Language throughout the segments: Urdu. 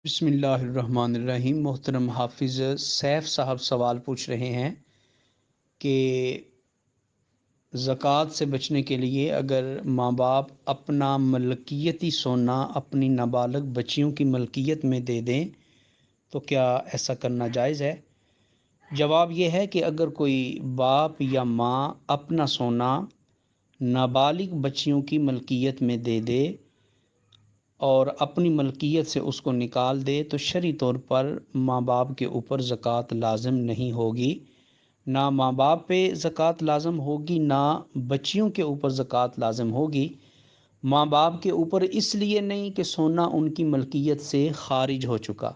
بسم اللہ الرحمن الرحیم۔ محترم حافظ سیف صاحب سوال پوچھ رہے ہیں کہ زکوٰۃ سے بچنے کے لیے اگر ماں باپ اپنا ملکیتی سونا اپنی نابالغ بچیوں کی ملکیت میں دے دیں تو کیا ایسا کرنا جائز ہے؟ جواب یہ ہے کہ اگر کوئی باپ یا ماں اپنا سونا نابالغ بچیوں کی ملکیت میں دے دے اور اپنی ملکیت سے اس کو نکال دے تو شرعی طور پر ماں باپ کے اوپر زکوٰۃ لازم نہیں ہوگی۔ نہ ماں باپ پہ زکوٰۃ لازم ہوگی، نہ بچیوں کے اوپر زکوٰۃ لازم ہوگی۔ ماں باپ کے اوپر اس لیے نہیں کہ سونا ان کی ملکیت سے خارج ہو چکا،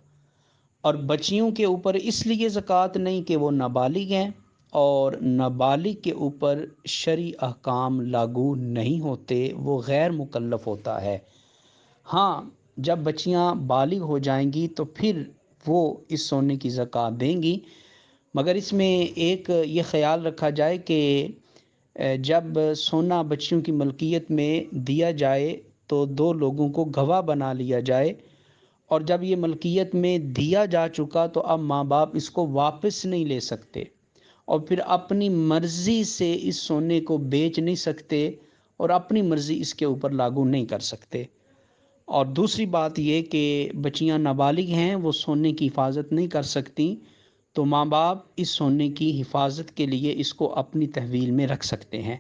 اور بچیوں کے اوپر اس لیے زکوٰۃ نہیں کہ وہ نابالغ ہیں اور نابالغ کے اوپر شرعی احکام لاگو نہیں ہوتے، وہ غیر مکلف ہوتا ہے۔ ہاں، جب بچیاں بالغ ہو جائیں گی تو پھر وہ اس سونے کی زکوٰۃ دیں گی، مگر اس میں ایک یہ خیال رکھا جائے کہ جب سونا بچیوں کی ملکیت میں دیا جائے تو دو لوگوں کو گواہ بنا لیا جائے، اور جب یہ ملکیت میں دیا جا چکا تو اب ماں باپ اس کو واپس نہیں لے سکتے اور پھر اپنی مرضی سے اس سونے کو بیچ نہیں سکتے اور اپنی مرضی اس کے اوپر لاگو نہیں کر سکتے۔ اور دوسری بات یہ کہ بچیاں نابالغ ہیں، وہ سونے کی حفاظت نہیں کر سکتی، تو ماں باپ اس سونے کی حفاظت کے لیے اس کو اپنی تحویل میں رکھ سکتے ہیں،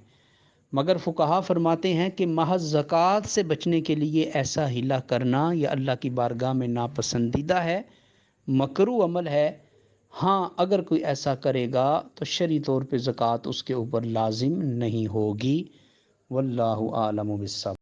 مگر فقہا فرماتے ہیں کہ محض زکوٰۃ سے بچنے کے لیے ایسا ہیلا کرنا یہ اللہ کی بارگاہ میں ناپسندیدہ ہے، مکروہ عمل ہے۔ ہاں، اگر کوئی ایسا کرے گا تو شرعی طور پہ زکوٰۃ اس کے اوپر لازم نہیں ہوگی۔ واللہ اعلم بالصواب۔